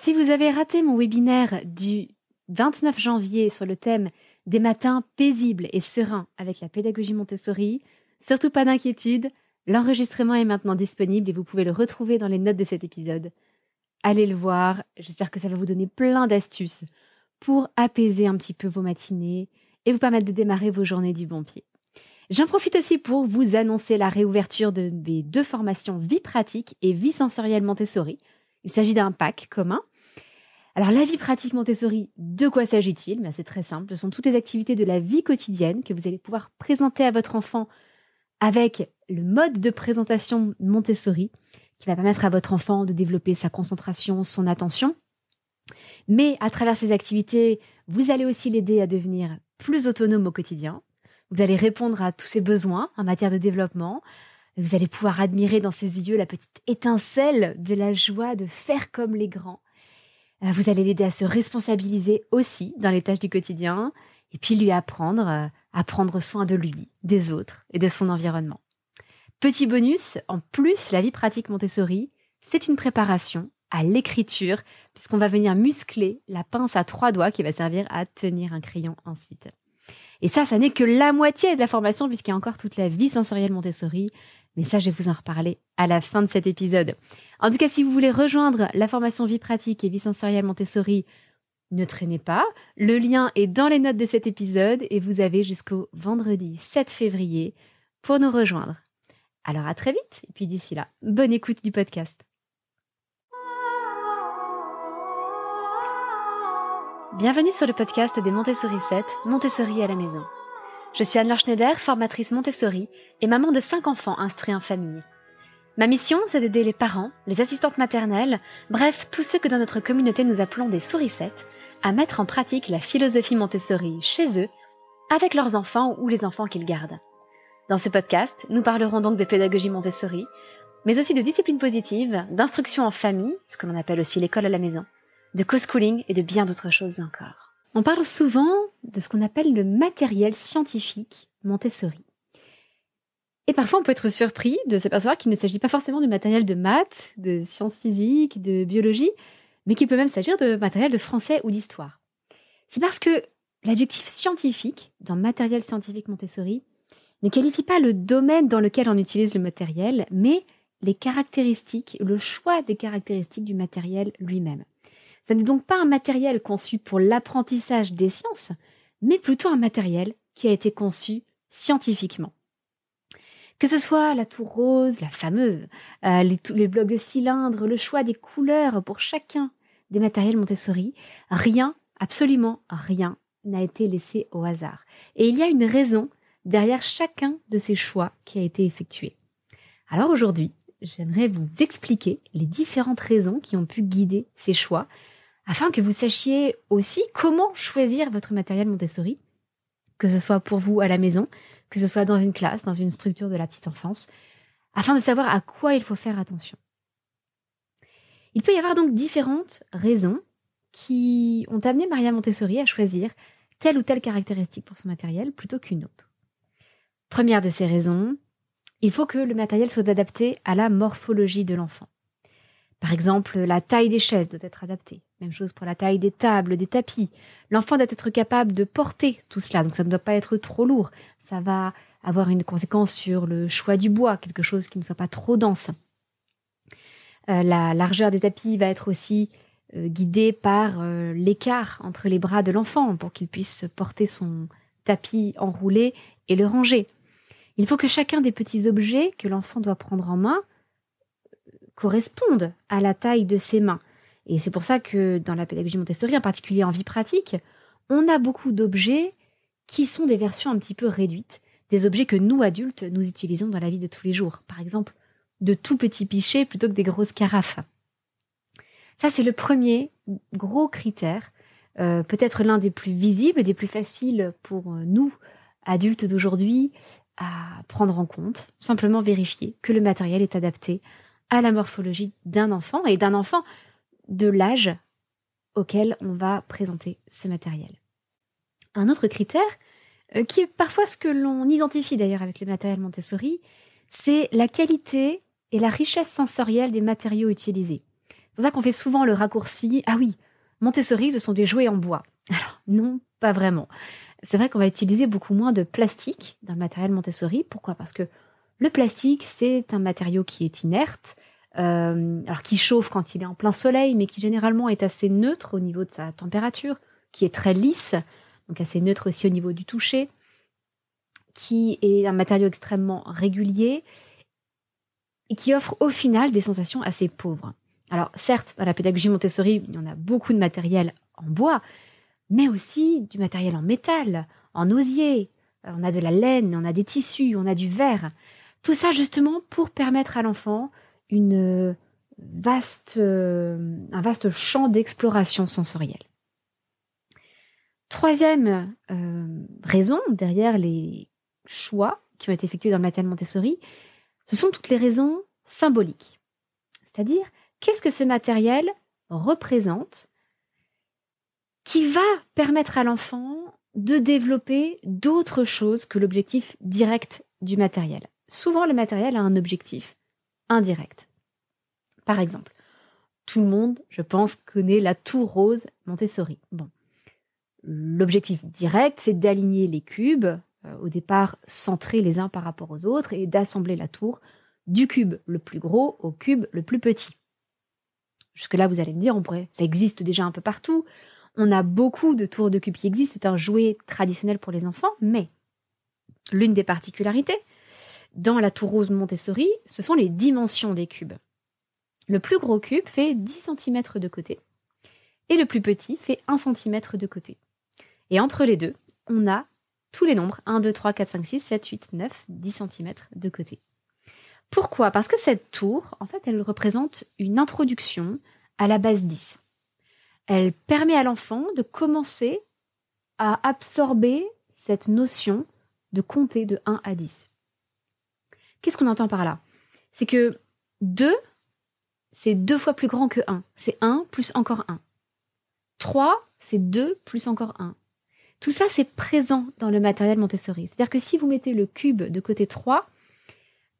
Si vous avez raté mon webinaire du 29 janvier sur le thème des matins paisibles et sereins avec la pédagogie Montessori, surtout pas d'inquiétude, l'enregistrement est maintenant disponible et vous pouvez le retrouver dans les notes de cet épisode. Allez le voir, j'espère que ça va vous donner plein d'astuces pour apaiser un petit peu vos matinées et vous permettre de démarrer vos journées du bon pied. J'en profite aussi pour vous annoncer la réouverture de mes 2 formations Vie pratique et Vie sensorielle Montessori. Il s'agit d'un pack commun. Alors la vie pratique Montessori, de quoi s'agit-il ? C'est très simple, ce sont toutes les activités de la vie quotidienne que vous allez pouvoir présenter à votre enfant avec le mode de présentation Montessori qui va permettre à votre enfant de développer sa concentration, son attention. Mais à travers ces activités, vous allez aussi l'aider à devenir plus autonome au quotidien. Vous allez répondre à tous ses besoins en matière de développement. Vous allez pouvoir admirer dans ses yeux la petite étincelle de la joie de faire comme les grands. Vous allez l'aider à se responsabiliser aussi dans les tâches du quotidien et puis lui apprendre à prendre soin de lui, des autres et de son environnement. Petit bonus, en plus, la vie pratique Montessori, c'est une préparation à l'écriture puisqu'on va venir muscler la pince à 3 doigts qui va servir à tenir un crayon ensuite. Et ça n'est que la moitié de la formation puisqu'il y a encore toute la vie sensorielle Montessori. Mais ça, je vais vous en reparler à la fin de cet épisode. En tout cas, si vous voulez rejoindre la formation Vie pratique et Vie sensorielle Montessori, ne traînez pas. Le lien est dans les notes de cet épisode et vous avez jusqu'au vendredi 7 février pour nous rejoindre. Alors à très vite et puis d'ici là, bonne écoute du podcast. Bienvenue sur le podcast des Montessori 7, Montessori à la maison. Je suis Anne-Laure Schneider, formatrice Montessori et maman de 5 enfants instruits en famille. Ma mission, c'est d'aider les parents, les assistantes maternelles, bref, tous ceux que dans notre communauté nous appelons des souricettes, à mettre en pratique la philosophie Montessori chez eux, avec leurs enfants ou les enfants qu'ils gardent. Dans ce podcast, nous parlerons donc de pédagogie Montessori, mais aussi de discipline positive, d'instruction en famille, ce que l'on appelle aussi l'école à la maison, de co-schooling et de bien d'autres choses encore. On parle souvent de ce qu'on appelle le matériel scientifique Montessori. Et parfois, on peut être surpris de s'apercevoir qu'il ne s'agit pas forcément de matériel de maths, de sciences physiques, de biologie, mais qu'il peut même s'agir de matériel de français ou d'histoire. C'est parce que l'adjectif scientifique dans matériel scientifique Montessori ne qualifie pas le domaine dans lequel on utilise le matériel, mais les caractéristiques, le choix des caractéristiques du matériel lui-même. Ce n'est donc pas un matériel conçu pour l'apprentissage des sciences, mais plutôt un matériel qui a été conçu scientifiquement. Que ce soit la tour rose, la fameuse, les blocs cylindres, le choix des couleurs pour chacun des matériels Montessori, rien, absolument rien, n'a été laissé au hasard. Et il y a une raison derrière chacun de ces choix qui a été effectué. Alors aujourd'hui, j'aimerais vous expliquer les différentes raisons qui ont pu guider ces choix, afin que vous sachiez aussi comment choisir votre matériel Montessori, que ce soit pour vous à la maison, que ce soit dans une classe, dans une structure de la petite enfance, afin de savoir à quoi il faut faire attention. Il peut y avoir donc différentes raisons qui ont amené Maria Montessori à choisir telle ou telle caractéristique pour son matériel plutôt qu'une autre. Première de ces raisons, il faut que le matériel soit adapté à la morphologie de l'enfant. Par exemple, la taille des chaises doit être adaptée. Même chose pour la taille des tables, des tapis. L'enfant doit être capable de porter tout cela, donc ça ne doit pas être trop lourd. Ça va avoir une conséquence sur le choix du bois, quelque chose qui ne soit pas trop dense. La largeur des tapis va être aussi guidée par l'écart entre les bras de l'enfant pour qu'il puisse porter son tapis enroulé et le ranger. Il faut que chacun des petits objets que l'enfant doit prendre en main correspondent à la taille de ses mains. Et c'est pour ça que dans la pédagogie Montessori, en particulier en vie pratique, on a beaucoup d'objets qui sont des versions un petit peu réduites, des objets que nous, adultes, nous utilisons dans la vie de tous les jours. Par exemple, de tout petits pichets plutôt que des grosses carafes. Ça, c'est le premier gros critère, peut-être l'un des plus visibles, des plus faciles pour nous, adultes d'aujourd'hui, à prendre en compte. Simplement vérifier que le matériel est adapté à la morphologie d'un enfant et d'un enfant de l'âge auquel on va présenter ce matériel. Un autre critère, qui est parfois ce que l'on identifie d'ailleurs avec le matériel Montessori, c'est la qualité et la richesse sensorielle des matériaux utilisés. C'est pour ça qu'on fait souvent le raccourci « Ah oui, Montessori, ce sont des jouets en bois ». Alors non, pas vraiment. C'est vrai qu'on va utiliser beaucoup moins de plastique dans le matériel Montessori. Pourquoi ? Parce que le plastique, c'est un matériau qui est inerte, alors qui chauffe quand il est en plein soleil, mais qui généralement est assez neutre au niveau de sa température, qui est très lisse, donc assez neutre aussi au niveau du toucher, qui est un matériau extrêmement régulier et qui offre au final des sensations assez pauvres. Alors certes, dans la pédagogie Montessori, il y en a beaucoup de matériel en bois, mais aussi du matériel en métal, en osier. On a de la laine, on a des tissus, on a du verre. Tout ça justement pour permettre à l'enfant un vaste champ d'exploration sensorielle. Troisième raison derrière les choix qui ont été effectués dans le matériel Montessori, ce sont toutes les raisons symboliques. C'est-à-dire, qu'est-ce que ce matériel représente qui va permettre à l'enfant de développer d'autres choses que l'objectif direct du matériel. Souvent, le matériel a un objectif indirect. Par exemple, tout le monde, je pense, connaît la tour rose Montessori. Bon. L'objectif direct, c'est d'aligner les cubes, au départ centrés les uns par rapport aux autres, et d'assembler la tour du cube le plus gros au cube le plus petit. Jusque-là, vous allez me dire, ça existe déjà un peu partout. On a beaucoup de tours de cubes qui existent, c'est un jouet traditionnel pour les enfants, mais l'une des particularités, dans la tour rose Montessori, ce sont les dimensions des cubes. Le plus gros cube fait 10 cm de côté, et le plus petit fait 1 cm de côté. Et entre les deux, on a tous les nombres, 1, 2, 3, 4, 5, 6, 7, 8, 9, 10 cm de côté. Pourquoi ? Parce que cette tour, en fait, elle représente une introduction à la base 10. Elle permet à l'enfant de commencer à absorber cette notion de compter de 1 à 10. Qu'est-ce qu'on entend par là ? C'est que 2, c'est 2 fois plus grand que 1. C'est 1 plus encore 1. 3, c'est 2 plus encore 1. Tout ça, c'est présent dans le matériel Montessori. C'est-à-dire que si vous mettez le cube de côté 3,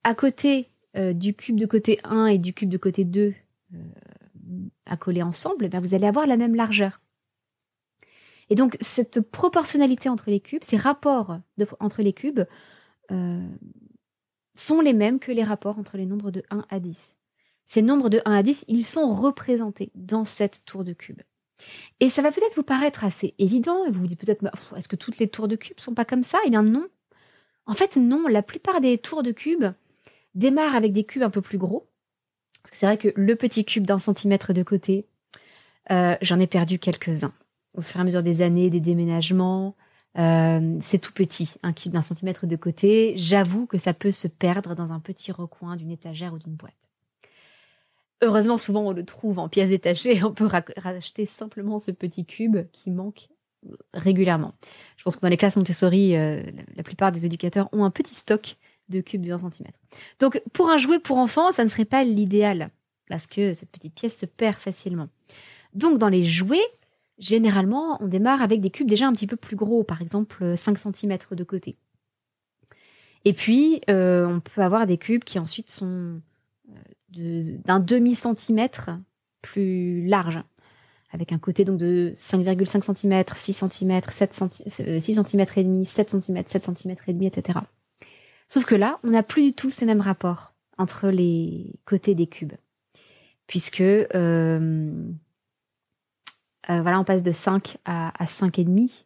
à côté du cube de côté 1 et du cube de côté 2 à coller ensemble, vous allez avoir la même largeur. Et donc, cette proportionnalité entre les cubes, ces rapports entre les cubes sont les mêmes que les rapports entre les nombres de 1 à 10. Ces nombres de 1 à 10, ils sont représentés dans cette tour de cubes. Et ça va peut-être vous paraître assez évident, et vous vous dites peut-être, est-ce que toutes les tours de cubes ne sont pas comme ça ? Eh bien non. En fait, non, la plupart des tours de cubes démarrent avec des cubes un peu plus gros. Parce que c'est vrai que le petit cube d'1 centimètre de côté, j'en ai perdu quelques-uns. Au fur et à mesure des années, des déménagements, c'est tout petit, un cube d'1 centimètre de côté. J'avoue que ça peut se perdre dans un petit recoin d'une étagère ou d'une boîte. Heureusement, souvent, on le trouve en pièces détachées. On peut racheter simplement ce petit cube qui manque régulièrement. Je pense que dans les classes Montessori, la plupart des éducateurs ont un petit stock de cubes de 1 cm. Donc, pour un jouet pour enfants, ça ne serait pas l'idéal, parce que cette petite pièce se perd facilement. Donc, dans les jouets, généralement, on démarre avec des cubes déjà un petit peu plus gros, par exemple 5 cm de côté. Et puis, on peut avoir des cubes qui ensuite sont d'un demi-centimètre plus large, avec un côté donc de 5,5 cm, 6 cm, 6 cm et demi, 7 cm, 7 cm et demi, etc. Sauf que là, on n'a plus du tout ces mêmes rapports entre les côtés des cubes, puisque on passe de 5 à 5,5.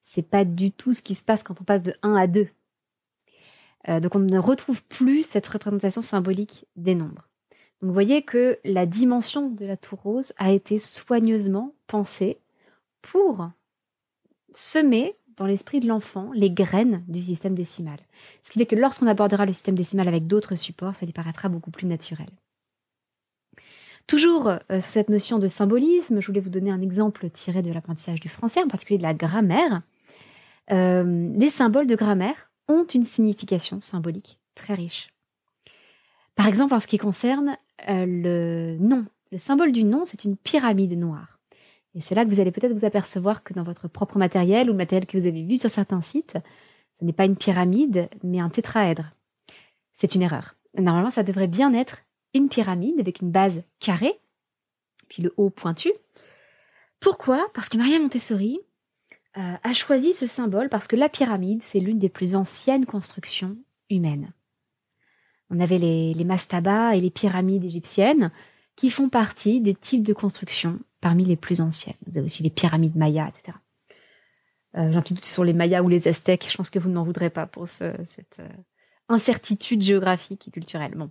C'est pas du tout ce qui se passe quand on passe de 1 à 2. Donc on ne retrouve plus cette représentation symbolique des nombres. Donc vous voyez que la dimension de la tour rose a été soigneusement pensée pour semer dans l'esprit de l'enfant les graines du système décimal. Ce qui fait que lorsqu'on abordera le système décimal avec d'autres supports, ça lui paraîtra beaucoup plus naturel. Toujours sur cette notion de symbolisme, je voulais vous donner un exemple tiré de l'apprentissage du français, en particulier de la grammaire. Les symboles de grammaire ont une signification symbolique très riche. Par exemple, en ce qui concerne le nom. Le symbole du nom, c'est une pyramide noire. Et c'est là que vous allez peut-être vous apercevoir que dans votre propre matériel ou le matériel que vous avez vu sur certains sites, ce n'est pas une pyramide, mais un tétraèdre. C'est une erreur. Normalement, ça devrait bien être une pyramide avec une base carrée puis le haut pointu. Pourquoi ? Parce que Maria Montessori a choisi ce symbole parce que la pyramide, c'est l'une des plus anciennes constructions humaines. On avait les mastabas et les pyramides égyptiennes qui font partie des types de constructions parmi les plus anciennes. Vous avez aussi les pyramides mayas, etc. J'en prie doute sur les mayas ou les aztèques. Je pense que vous ne m'en voudrez pas pour cette incertitude géographique et culturelle. Bon.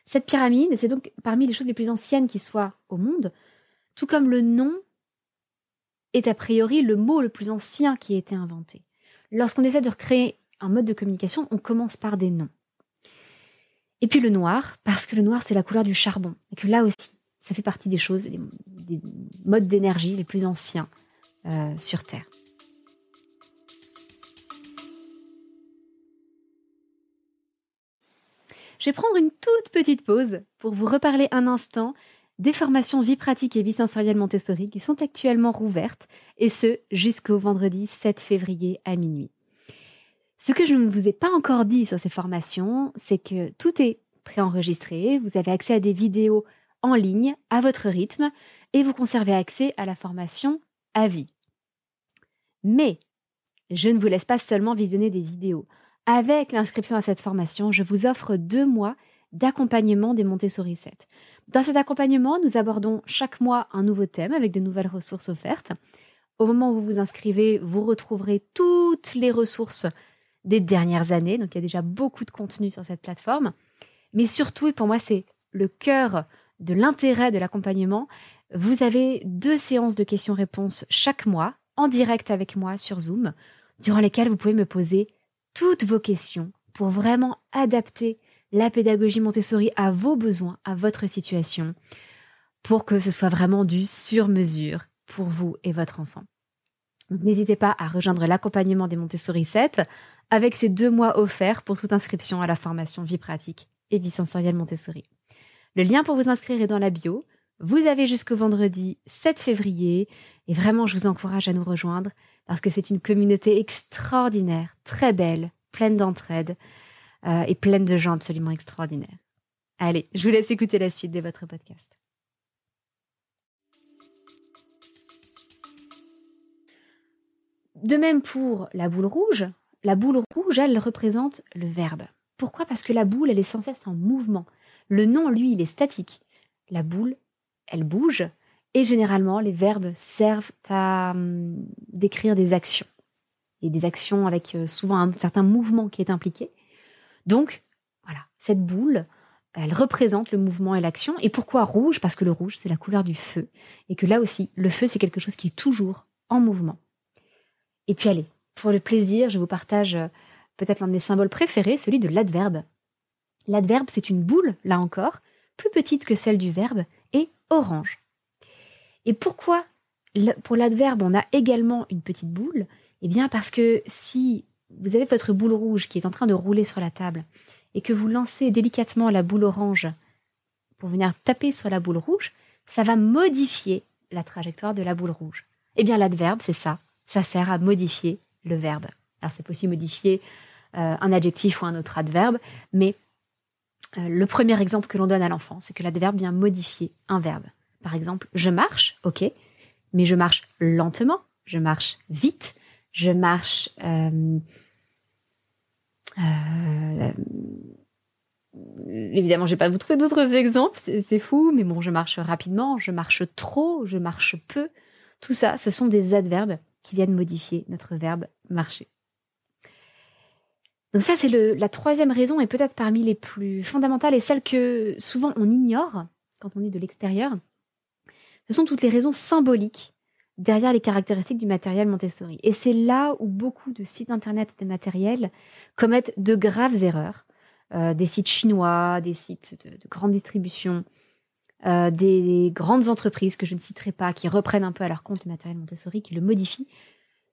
Cette pyramide, c'est donc parmi les choses les plus anciennes qui soient au monde, tout comme le nom est a priori le mot le plus ancien qui a été inventé. Lorsqu'on essaie de recréer un mode de communication, on commence par des noms. Et puis le noir, parce que le noir, c'est la couleur du charbon. Et que là aussi, ça fait partie des choses, des modes d'énergie les plus anciens sur Terre. Je vais prendre une toute petite pause pour vous reparler un instant des formations vie pratique et vie sensorielle Montessori qui sont actuellement rouvertes, et ce, jusqu'au vendredi 7 février à minuit. Ce que je ne vous ai pas encore dit sur ces formations, c'est que tout est préenregistré, vous avez accès à des vidéos en ligne, à votre rythme, et vous conservez accès à la formation à vie. Mais je ne vous laisse pas seulement visionner des vidéos. Avec l'inscription à cette formation, je vous offre 2 mois d'accompagnement des Montessori 7. Dans cet accompagnement, nous abordons chaque mois un nouveau thème avec de nouvelles ressources offertes. Au moment où vous vous inscrivez, vous retrouverez toutes les ressources des dernières années. Donc, il y a déjà beaucoup de contenu sur cette plateforme. Mais surtout, et pour moi, c'est le cœur de l'intérêt de l'accompagnement, vous avez 2 séances de questions-réponses chaque mois, en direct avec moi sur Zoom, durant lesquelles vous pouvez me poser toutes vos questions pour vraiment adapter la pédagogie Montessori à vos besoins, à votre situation, pour que ce soit vraiment du sur-mesure pour vous et votre enfant. Donc, n'hésitez pas à rejoindre l'accompagnement des Montessori 7 avec ces 2 mois offerts pour toute inscription à la formation vie pratique et vie sensorielle Montessori. Le lien pour vous inscrire est dans la bio. Vous avez jusqu'au vendredi 7 février et vraiment, je vous encourage à nous rejoindre parce que c'est une communauté extraordinaire, très belle, pleine d'entraide et pleine de gens absolument extraordinaires. Allez, je vous laisse écouter la suite de votre podcast. De même pour la boule rouge, elle représente le verbe. Pourquoi ? Parce que la boule, elle est sans cesse en mouvement. Le nom, lui, il est statique. La boule, elle bouge. Et généralement, les verbes servent à décrire des actions. Et des actions avec souvent un certain mouvement qui est impliqué. Donc, voilà, cette boule, elle représente le mouvement et l'action. Et pourquoi rouge ? Parce que le rouge, c'est la couleur du feu. Et que là aussi, le feu, c'est quelque chose qui est toujours en mouvement. Et puis allez, pour le plaisir, je vous partage peut-être l'un de mes symboles préférés, celui de l'adverbe. L'adverbe, c'est une boule, là encore, plus petite que celle du verbe, et orange. Et pourquoi, pour l'adverbe, on a également une petite boule ? Eh bien parce que si vous avez votre boule rouge qui est en train de rouler sur la table, et que vous lancez délicatement la boule orange pour venir taper sur la boule rouge, ça va modifier la trajectoire de la boule rouge. Eh bien l'adverbe, c'est ça. Ça sert à modifier le verbe. Alors, c'est possible modifier un adjectif ou un autre adverbe, mais le premier exemple que l'on donne à l'enfant, c'est que l'adverbe vient modifier un verbe. Par exemple, je marche, ok, mais je marche lentement, je marche vite, je marche... évidemment, je ne vais pas vous trouver d'autres exemples, c'est fou, mais bon, je marche rapidement, je marche trop, je marche peu. Tout ça, ce sont des adverbes qui viennent modifier notre verbe marcher. Donc ça, c'est la troisième raison, et peut-être parmi les plus fondamentales, et celle que souvent on ignore quand on est de l'extérieur. Ce sont toutes les raisons symboliques derrière les caractéristiques du matériel Montessori. Et c'est là où beaucoup de sites internet et de matériels commettent de graves erreurs. Des sites chinois, des sites de grande distribution, des grandes entreprises que je ne citerai pas, qui reprennent un peu à leur compte le matériel Montessori, qui le modifient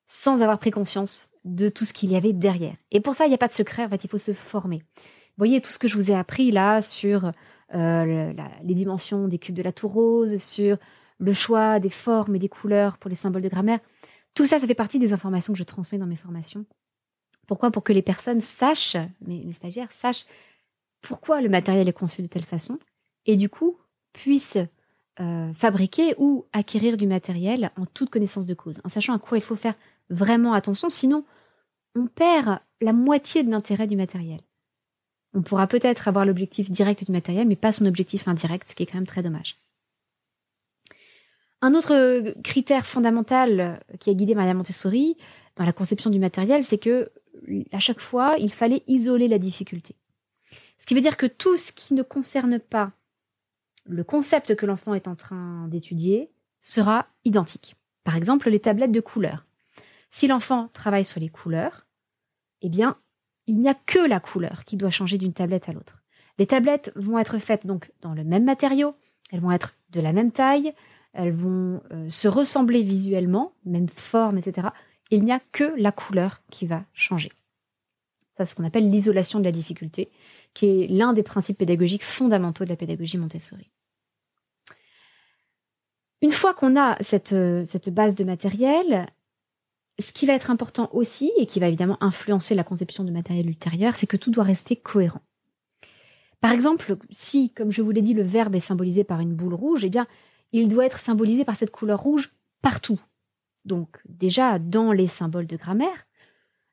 sans avoir pris conscience de tout ce qu'il y avait derrière. Et pour ça, il n'y a pas de secret, en fait, il faut se former. Vous voyez, tout ce que je vous ai appris là sur les dimensions des cubes de la tour rose, sur le choix des formes et des couleurs pour les symboles de grammaire, tout ça, ça fait partie des informations que je transmets dans mes formations. Pourquoi ? Pour que les personnes sachent, mes stagiaires sachent pourquoi le matériel est conçu de telle façon, et du coup, puissent fabriquer ou acquérir du matériel en toute connaissance de cause, en sachant à quoi il faut faire vraiment attention, sinon on perd la moitié de l'intérêt du matériel. On pourra peut-être avoir l'objectif direct du matériel, mais pas son objectif indirect, ce qui est quand même très dommage. Un autre critère fondamental qui a guidé Maria Montessori dans la conception du matériel, c'est que à chaque fois, il fallait isoler la difficulté. Ce qui veut dire que tout ce qui ne concerne pas le concept que l'enfant est en train d'étudier sera identique. Par exemple, les tablettes de couleurs. Si l'enfant travaille sur les couleurs, eh bien, il n'y a que la couleur qui doit changer d'une tablette à l'autre. Les tablettes vont être faites donc dans le même matériau, elles vont être de la même taille, elles vont se ressembler visuellement, même forme, etc. Il n'y a que la couleur qui va changer. Ça, c'est ce qu'on appelle l'isolation de la difficulté, qui est l'un des principes pédagogiques fondamentaux de la pédagogie Montessori. Une fois qu'on a cette base de matériel, ce qui va être important aussi, et qui va évidemment influencer la conception de matériel ultérieur, c'est que tout doit rester cohérent. Par exemple, si, comme je vous l'ai dit, le verbe est symbolisé par une boule rouge, eh bien, il doit être symbolisé par cette couleur rouge partout. Donc, déjà, dans les symboles de grammaire,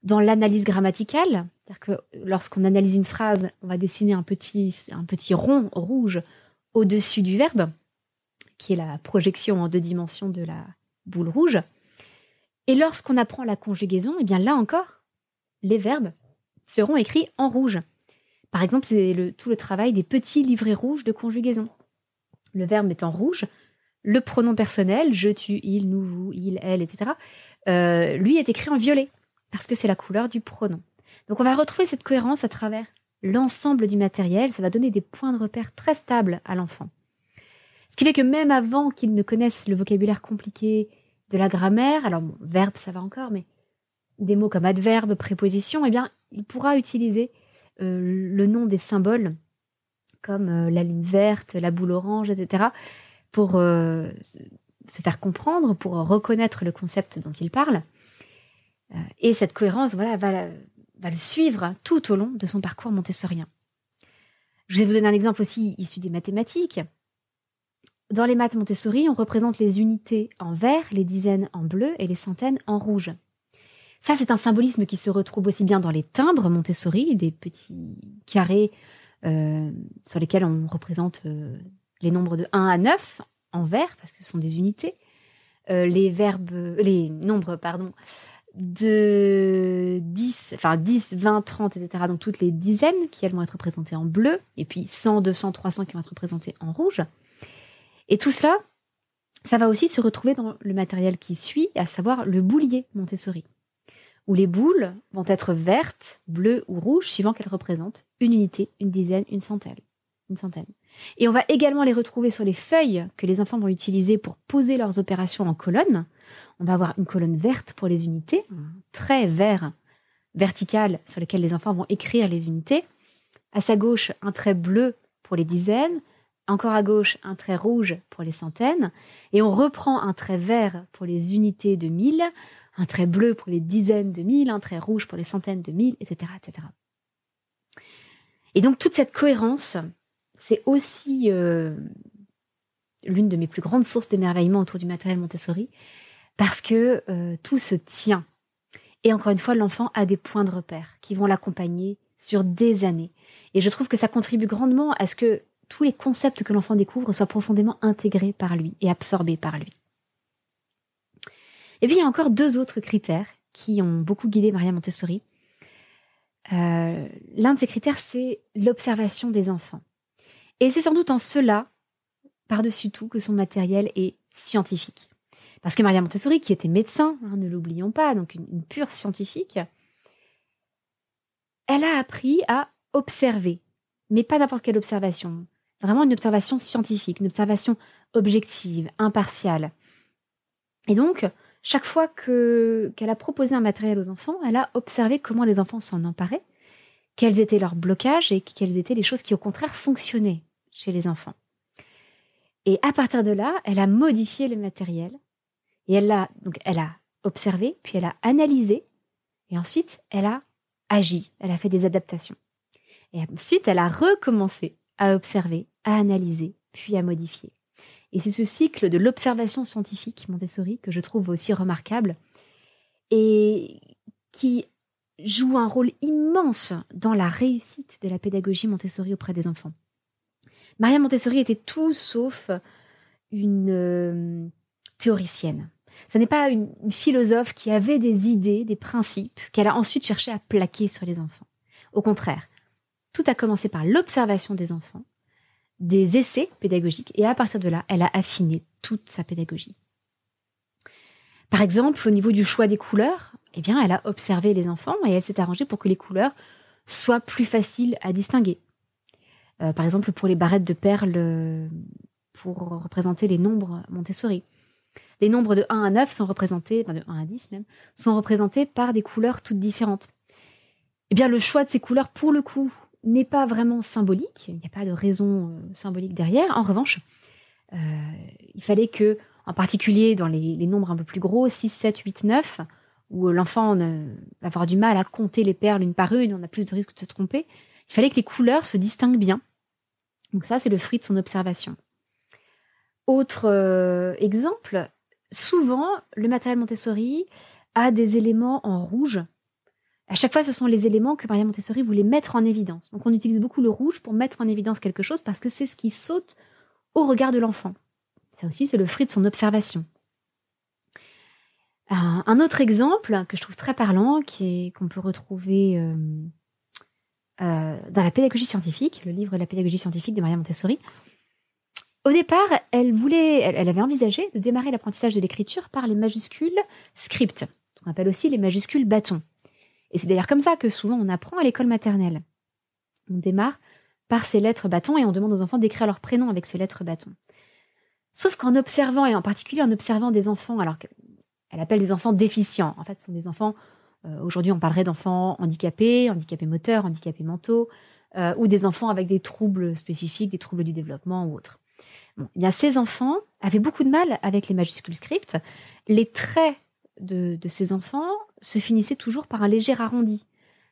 dans l'analyse grammaticale, c'est-à-dire que lorsqu'on analyse une phrase, on va dessiner un petit rond rouge au-dessus du verbe, qui est la projection en 2 dimensions de la boule rouge. Et lorsqu'on apprend la conjugaison, eh bien là encore, les verbes seront écrits en rouge. Par exemple, c'est tout le travail des petits livrets rouges de conjugaison. Le verbe est en rouge, le pronom personnel, je, tu, il, nous, vous, il, elle, etc., lui est écrit en violet, parce que c'est la couleur du pronom. Donc on va retrouver cette cohérence à travers l'ensemble du matériel, ça va donner des points de repère très stables à l'enfant. Ce qui fait que même avant qu'il ne connaisse le vocabulaire compliqué de la grammaire, alors bon, verbe ça va encore, mais des mots comme adverbe, préposition, eh bien il pourra utiliser le nom des symboles comme la lune verte, la boule orange, etc. pour se faire comprendre, pour reconnaître le concept dont il parle. Et cette cohérence va le suivre tout au long de son parcours montessorien. Je vais vous donner un exemple aussi issu des mathématiques. Dans les maths Montessori, on représente les unités en vert, les dizaines en bleu et les centaines en rouge. Ça, c'est un symbolisme qui se retrouve aussi bien dans les timbres Montessori, des petits carrés sur lesquels on représente les nombres de 1 à 9 en vert, parce que ce sont des unités. Les nombres de 10, 20, 30, etc. Donc toutes les dizaines qui, elles, vont être représentées en bleu, et puis 100, 200, 300 qui vont être représentées en rouge. Et tout cela, ça va aussi se retrouver dans le matériel qui suit, à savoir le boulier Montessori, où les boules vont être vertes, bleues ou rouges, suivant qu'elles représentent une unité, une dizaine, une centaine. Et on va également les retrouver sur les feuilles que les enfants vont utiliser pour poser leurs opérations en colonne. On va avoir une colonne verte pour les unités, un trait vert vertical sur lequel les enfants vont écrire les unités. À sa gauche, un trait bleu pour les dizaines. Encore à gauche, un trait rouge pour les centaines. Et on reprend un trait vert pour les unités de 1000, un trait bleu pour les dizaines de 1000, un trait rouge pour les centaines de 1000, etc., etc. Et donc, toute cette cohérence, c'est aussi l'une de mes plus grandes sources d'émerveillement autour du matériel Montessori, parce que tout se tient. Et encore une fois, l'enfant a des points de repère qui vont l'accompagner sur des années. Et je trouve que ça contribue grandement à ce que tous les concepts que l'enfant découvre soient profondément intégrés par lui et absorbés par lui. Et puis, il y a encore 2 autres critères qui ont beaucoup guidé Maria Montessori. L'un de ces critères, c'est l'observation des enfants. Et c'est sans doute en cela, par-dessus tout, que son matériel est scientifique. Parce que Maria Montessori, qui était médecin, ne l'oublions pas, donc une pure scientifique, elle a appris à observer, mais pas n'importe quelle observation. Vraiment une observation scientifique, une observation objective, impartiale. Et donc, chaque fois qu'elle a proposé un matériel aux enfants, elle a observé comment les enfants s'en emparaient, quels étaient leurs blocages et quelles étaient les choses qui, au contraire, fonctionnaient chez les enfants. Et à partir de là, elle a modifié le matériel et elle a observé, puis elle a analysé et ensuite, elle a agi, elle a fait des adaptations. Et ensuite, elle a recommencé à observer, à analyser, puis à modifier. Et c'est ce cycle de l'observation scientifique Montessori que je trouve aussi remarquable et qui joue un rôle immense dans la réussite de la pédagogie Montessori auprès des enfants. Maria Montessori était tout sauf une théoricienne. Ce n'est pas une philosophe qui avait des idées, des principes, qu'elle a ensuite cherché à plaquer sur les enfants. Au contraire, tout a commencé par l'observation des enfants, des essais pédagogiques, et à partir de là, elle a affiné toute sa pédagogie. Par exemple, au niveau du choix des couleurs, eh bien, elle a observé les enfants et elle s'est arrangée pour que les couleurs soient plus faciles à distinguer. Par exemple, pour les barrettes de perles, pour représenter les nombres Montessori. Les nombres de 1 à 9 sont représentés, enfin de 1 à 10 même, sont représentés par des couleurs toutes différentes. Eh bien, le choix de ces couleurs, pour le coup, n'est pas vraiment symbolique. Il n'y a pas de raison symbolique derrière. En revanche, il fallait que, en particulier dans les nombres un peu plus gros, 6, 7, 8, 9, où l'enfant va avoir du mal à compter les perles une par une, on a plus de risques de se tromper, il fallait que les couleurs se distinguent bien. Donc ça, c'est le fruit de son observation. Autre exemple, souvent, le matériel Montessori a des éléments en rouge. À chaque fois, ce sont les éléments que Maria Montessori voulait mettre en évidence. Donc on utilise beaucoup le rouge pour mettre en évidence quelque chose parce que c'est ce qui saute au regard de l'enfant. Ça aussi, c'est le fruit de son observation. Un autre exemple que je trouve très parlant, qu'on peut retrouver dans la pédagogie scientifique, le livre La pédagogie scientifique de Maria Montessori. Au départ, elle avait envisagé de démarrer l'apprentissage de l'écriture par les majuscules script, qu'on appelle aussi les majuscules bâtons. Et c'est d'ailleurs comme ça que souvent on apprend à l'école maternelle. On démarre par ces lettres bâtons et on demande aux enfants d'écrire leur prénom avec ces lettres bâtons. Sauf qu'en observant, et en particulier en observant des enfants, alors qu'elle appelle des enfants déficients, en fait ce sont des enfants, aujourd'hui on parlerait d'enfants handicapés moteurs, handicapés mentaux, ou des enfants avec des troubles spécifiques, des troubles du développement ou autres. Bon, eh bien, ces enfants avaient beaucoup de mal avec les majuscules script. Les traits de ces enfants se finissaient toujours par un léger arrondi,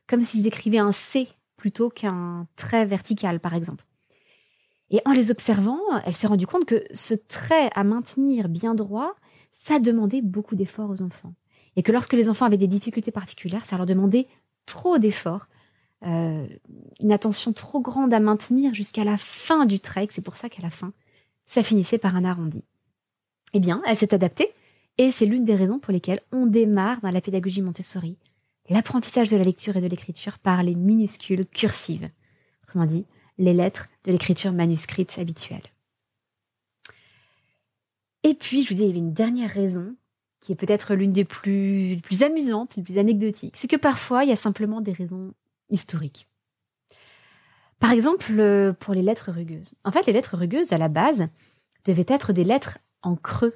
comme s'ils écrivaient un C plutôt qu'un trait vertical, par exemple. Et en les observant, elle s'est rendue compte que ce trait à maintenir bien droit, ça demandait beaucoup d'efforts aux enfants. Et que lorsque les enfants avaient des difficultés particulières, ça leur demandait trop d'efforts, une attention trop grande à maintenir jusqu'à la fin du trait, et que c'est pour ça qu'à la fin, ça finissait par un arrondi. Eh bien, elle s'est adaptée, et c'est l'une des raisons pour lesquelles on démarre dans la pédagogie Montessori l'apprentissage de la lecture et de l'écriture par les minuscules cursives. Autrement dit, les lettres de l'écriture manuscrite habituelle. Et puis, je vous dis, il y avait une dernière raison, qui est peut-être l'une des plus amusantes, les plus anecdotiques. C'est que parfois, il y a simplement des raisons historiques. Par exemple, pour les lettres rugueuses. En fait, les lettres rugueuses, à la base, devaient être des lettres en creux.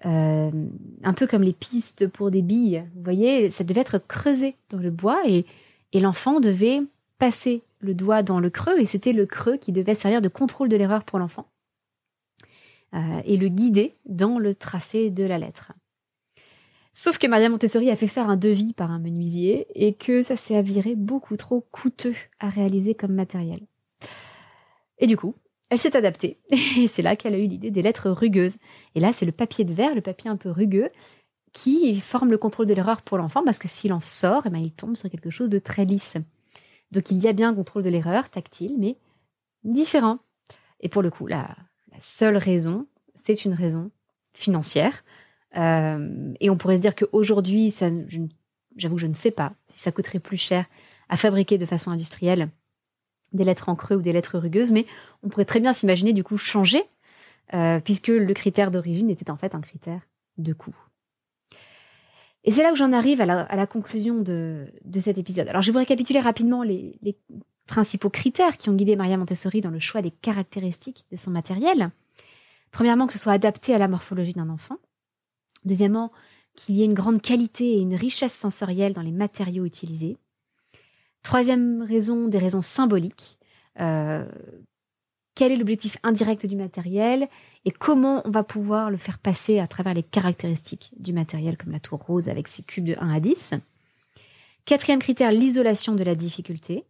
Un peu comme les pistes pour des billes. Vous voyez, ça devait être creusé dans le bois et l'enfant devait passer le doigt dans le creux et c'était le creux qui devait servir de contrôle de l'erreur pour l'enfant et le guider dans le tracé de la lettre. Sauf que Maria Montessori a fait faire un devis par un menuisier et que ça s'est avéré beaucoup trop coûteux à réaliser comme matériel. Et du coup, elle s'est adaptée et c'est là qu'elle a eu l'idée des lettres rugueuses. Et là, c'est le papier de verre, le papier un peu rugueux, qui forme le contrôle de l'erreur pour l'enfant parce que s'il en sort, eh bien, il tombe sur quelque chose de très lisse. Donc il y a bien un contrôle de l'erreur tactile, mais différent. Et pour le coup, la seule raison, c'est une raison financière. Et on pourrait se dire qu'aujourd'hui, j'avoue que je ne sais pas si ça coûterait plus cher à fabriquer de façon industrielle des lettres en creux ou des lettres rugueuses, mais on pourrait très bien s'imaginer du coup changer, puisque le critère d'origine était en fait un critère de coût. Et c'est là que j'en arrive à la conclusion de cet épisode. Alors je vais vous récapituler rapidement les principaux critères qui ont guidé Maria Montessori dans le choix des caractéristiques de son matériel. Premièrement, que ce soit adapté à la morphologie d'un enfant. Deuxièmement, qu'il y ait une grande qualité et une richesse sensorielle dans les matériaux utilisés. Troisième raison, des raisons symboliques. Quel est l'objectif indirect du matériel et comment on va pouvoir le faire passer à travers les caractéristiques du matériel, comme la tour rose avec ses cubes de 1 à 10. Quatrième critère, l'isolation de la difficulté.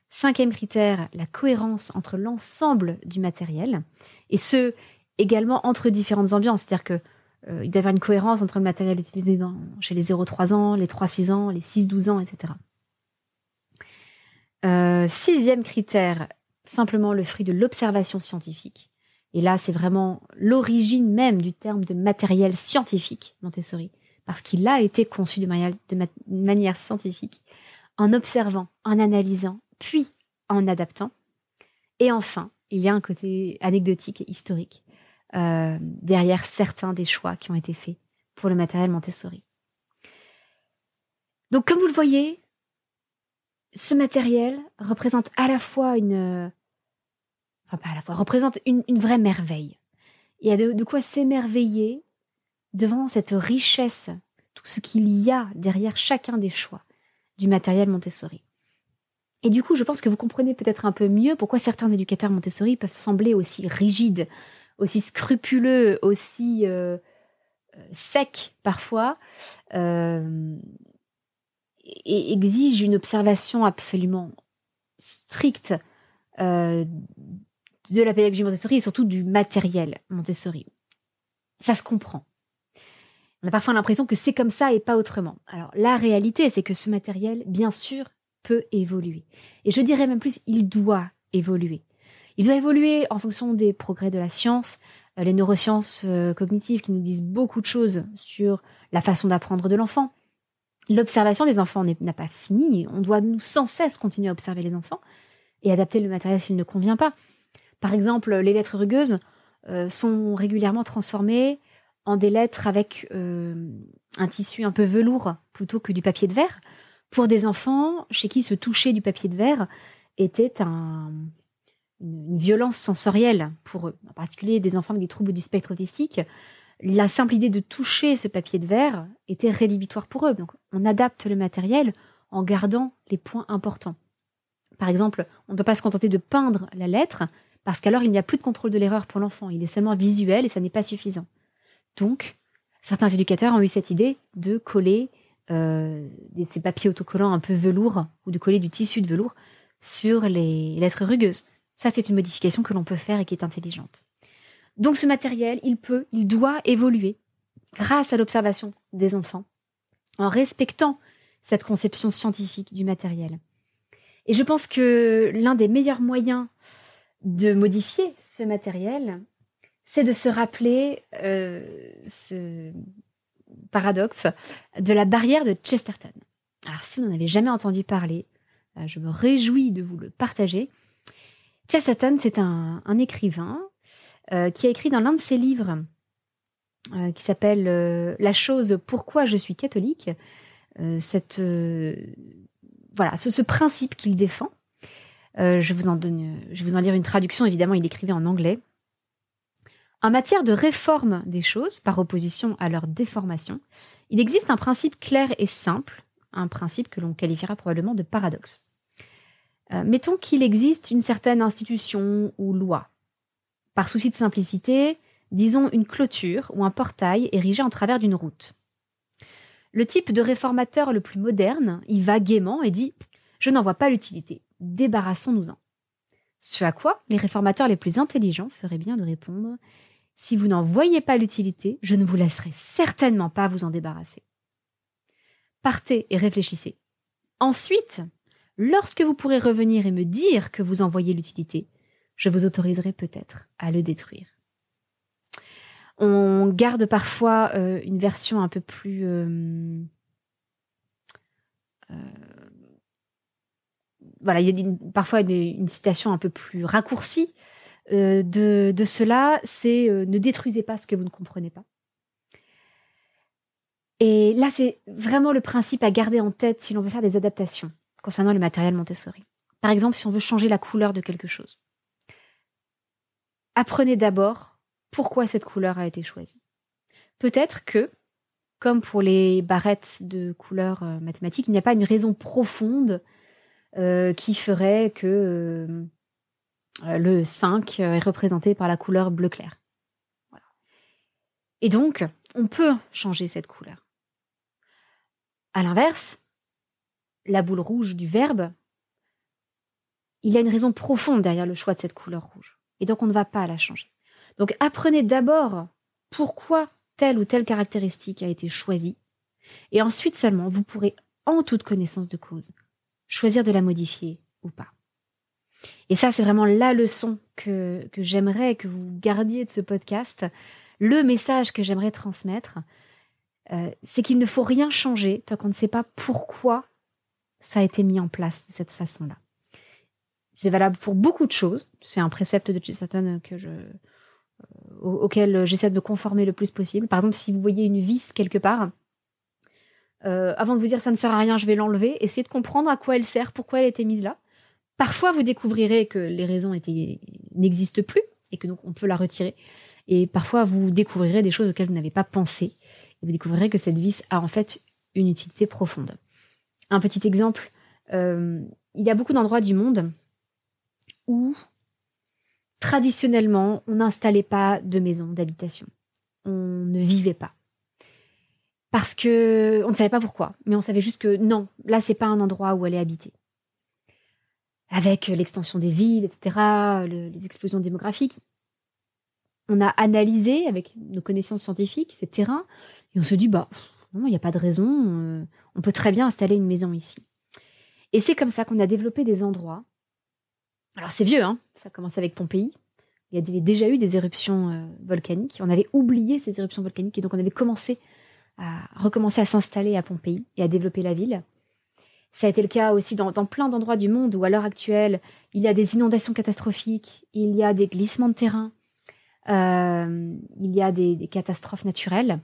Cinquième critère, la cohérence entre l'ensemble du matériel, et ce, également entre différentes ambiances. C'est-à-dire que il doit y avoir une cohérence entre le matériel utilisé chez les 0-3 ans, les 3-6 ans, les 6-12 ans, etc. Sixième critère, simplement le fruit de l'observation scientifique. Et là, c'est vraiment l'origine même du terme de matériel scientifique, Montessori, parce qu'il a été conçu de manière scientifique, en observant, en analysant, puis en adaptant. Et enfin, il y a un côté anecdotique et historique derrière certains des choix qui ont été faits pour le matériel Montessori. Donc, comme vous le voyez, ce matériel représente à la fois représente une vraie merveille. Il y a de quoi s'émerveiller devant cette richesse, tout ce qu'il y a derrière chacun des choix du matériel Montessori. Et du coup, je pense que vous comprenez peut-être un peu mieux pourquoi certains éducateurs Montessori peuvent sembler aussi rigides, aussi scrupuleux, aussi secs parfois, et exigent une observation absolument stricte de la pédagogie Montessori et surtout du matériel Montessori. Ça se comprend. On a parfois l'impression que c'est comme ça et pas autrement. Alors, la réalité, c'est que ce matériel, bien sûr, peut évoluer. Et je dirais même plus, il doit évoluer. Il doit évoluer en fonction des progrès de la science, les neurosciences cognitives qui nous disent beaucoup de choses sur la façon d'apprendre de l'enfant. L'observation des enfants n'a pas fini. On doit sans cesse continuer à observer les enfants et adapter le matériel s'il ne convient pas. Par exemple, les lettres rugueuses sont régulièrement transformées en des lettres avec un tissu un peu velours plutôt que du papier de verre, pour des enfants chez qui se toucher du papier de verre était une violence sensorielle pour eux, en particulier des enfants avec des troubles du spectre autistique. La simple idée de toucher ce papier de verre était rédhibitoire pour eux. Donc, on adapte le matériel en gardant les points importants. Par exemple, on ne peut pas se contenter de peindre la lettre parce qu'alors il n'y a plus de contrôle de l'erreur pour l'enfant. Il est seulement visuel et ça n'est pas suffisant. Donc, certains éducateurs ont eu cette idée de coller ces papiers autocollants un peu velours ou de coller du tissu de velours sur les lettres rugueuses. Ça, c'est une modification que l'on peut faire et qui est intelligente. Donc ce matériel, il doit évoluer grâce à l'observation des enfants, en respectant cette conception scientifique du matériel. Et je pense que l'un des meilleurs moyens de modifier ce matériel, c'est de se rappeler ce paradoxe de la barrière de Chesterton. Alors si vous n'en avez jamais entendu parler, je me réjouis de vous le partager. Chesterton, c'est un écrivain qui a écrit dans l'un de ses livres qui s'appelle La chose pourquoi je suis catholique, ce principe qu'il défend. Je vais vous en lire une traduction, évidemment, il écrivait en anglais. En matière de réforme des choses, par opposition à leur déformation, il existe un principe clair et simple, un principe que l'on qualifiera probablement de paradoxe. Mettons qu'il existe une certaine institution ou loi. Par souci de simplicité, disons une clôture ou un portail érigé en travers d'une route. Le type de réformateur le plus moderne y va gaiement et dit « Je n'en vois pas l'utilité, débarrassons-nous-en ». Ce à quoi les réformateurs les plus intelligents feraient bien de répondre « Si vous n'en voyez pas l'utilité, je ne vous laisserai certainement pas vous en débarrasser. » Partez et réfléchissez. Ensuite, lorsque vous pourrez revenir et me dire que vous en voyez l'utilité, je vous autoriserai peut-être à le détruire. On garde parfois une version un peu plus... il y a parfois une citation un peu plus raccourcie de cela, c'est ne détruisez pas ce que vous ne comprenez pas. Et là, c'est vraiment le principe à garder en tête si l'on veut faire des adaptations concernant le matériel Montessori. Par exemple, si on veut changer la couleur de quelque chose. Apprenez d'abord pourquoi cette couleur a été choisie. Peut-être que, comme pour les barrettes de couleur mathématiques, il n'y a pas une raison profonde qui ferait que le 5 est représenté par la couleur bleu clair. Voilà. Et donc, on peut changer cette couleur. À l'inverse, la boule rouge du verbe, il y a une raison profonde derrière le choix de cette couleur rouge. Et donc, on ne va pas la changer. Donc apprenez d'abord pourquoi telle ou telle caractéristique a été choisie, et ensuite seulement vous pourrez, en toute connaissance de cause, choisir de la modifier ou pas. Et ça, c'est vraiment la leçon que j'aimerais que vous gardiez de ce podcast. Le message que j'aimerais transmettre, c'est qu'il ne faut rien changer tant qu'on ne sait pas pourquoi ça a été mis en place de cette façon-là. C'est valable pour beaucoup de choses. C'est un précepte de Chesterton auquel j'essaie de me conformer le plus possible. Par exemple, si vous voyez une vis quelque part, avant de vous dire ça ne sert à rien, je vais l'enlever, essayez de comprendre à quoi elle sert, pourquoi elle a été mise là. Parfois, vous découvrirez que les raisons n'existent plus et que donc on peut la retirer. Et parfois, vous découvrirez des choses auxquelles vous n'avez pas pensé. Et vous découvrirez que cette vis a en fait une utilité profonde. Un petit exemple, il y a beaucoup d'endroits du monde où, traditionnellement, on n'installait pas de maison d'habitation. On ne vivait pas. Parce que on ne savait pas pourquoi, mais on savait juste que non, là, c'est pas un endroit où aller habiter. Avec l'extension des villes, etc., les explosions démographiques, on a analysé avec nos connaissances scientifiques ces terrains et on se dit, non, il n'y a pas de raison, on peut très bien installer une maison ici. Et c'est comme ça qu'on a développé des endroits. Alors c'est vieux, ça commence avec Pompéi. Il y avait déjà eu des éruptions volcaniques. On avait oublié ces éruptions volcaniques et donc on avait recommencé à s'installer à Pompéi et à développer la ville. Ça a été le cas aussi dans plein d'endroits du monde où, à l'heure actuelle, il y a des inondations catastrophiques, il y a des glissements de terrain, il y a des catastrophes naturelles.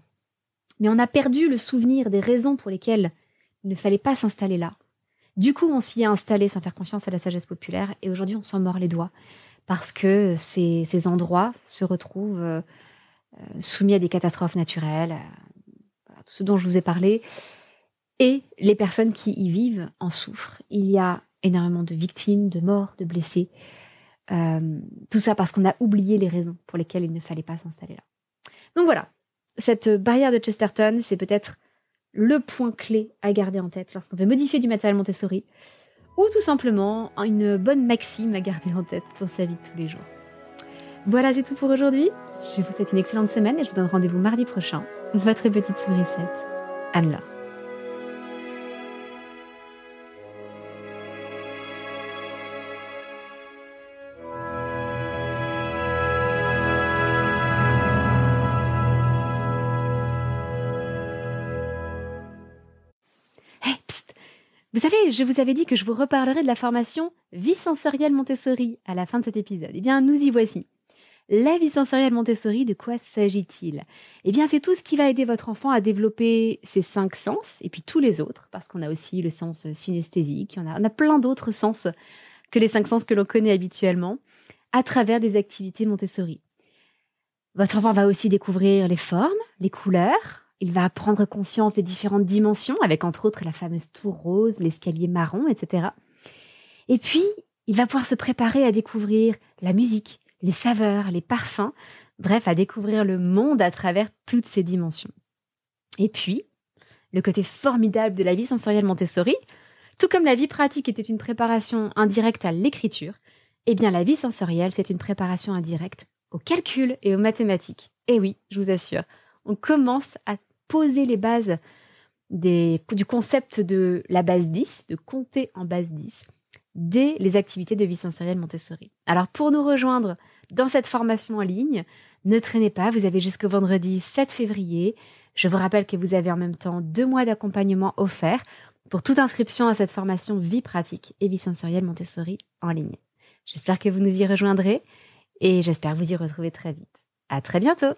Mais on a perdu le souvenir des raisons pour lesquelles il ne fallait pas s'installer là. Du coup, on s'y est installé sans faire confiance à la sagesse populaire et aujourd'hui, on s'en mord les doigts parce que ces endroits se retrouvent soumis à des catastrophes naturelles, tout ce dont je vous ai parlé. Et les personnes qui y vivent en souffrent. Il y a énormément de victimes, de morts, de blessés. Tout ça parce qu'on a oublié les raisons pour lesquelles il ne fallait pas s'installer là. Donc voilà, cette barrière de Chesterton, c'est peut-être le point clé à garder en tête lorsqu'on veut modifier du matériel Montessori, ou tout simplement une bonne maxime à garder en tête pour sa vie de tous les jours. Voilà, c'est tout pour aujourd'hui. Je vous souhaite une excellente semaine et je vous donne rendez-vous mardi prochain. Votre petite sourisette, Anne-Laure. Vous savez, je vous avais dit que je vous reparlerai de la formation Vie sensorielle Montessori à la fin de cet épisode. Eh bien, nous y voici. La vie sensorielle Montessori, de quoi s'agit-il ? Eh bien, c'est tout ce qui va aider votre enfant à développer ses 5 sens, et puis tous les autres, parce qu'on a aussi le sens synesthésique, on a plein d'autres sens que les 5 sens que l'on connaît habituellement, à travers des activités Montessori. Votre enfant va aussi découvrir les formes, les couleurs. Il va prendre conscience des différentes dimensions, avec entre autres la fameuse tour rose, l'escalier marron, etc. Et puis, il va pouvoir se préparer à découvrir la musique, les saveurs, les parfums, bref, à découvrir le monde à travers toutes ces dimensions. Et puis, le côté formidable de la vie sensorielle Montessori, tout comme la vie pratique était une préparation indirecte à l'écriture, eh bien la vie sensorielle, c'est une préparation indirecte au calcul et aux mathématiques. Et oui, je vous assure, on commence à poser les bases du concept de la base 10, de compter en base 10, dès les activités de vie sensorielle Montessori. Alors pour nous rejoindre dans cette formation en ligne, ne traînez pas, vous avez jusqu'au vendredi 7 février. Je vous rappelle que vous avez en même temps 2 mois d'accompagnement offerts pour toute inscription à cette formation vie pratique et vie sensorielle Montessori en ligne. J'espère que vous nous y rejoindrez et j'espère vous y retrouver très vite. À très bientôt!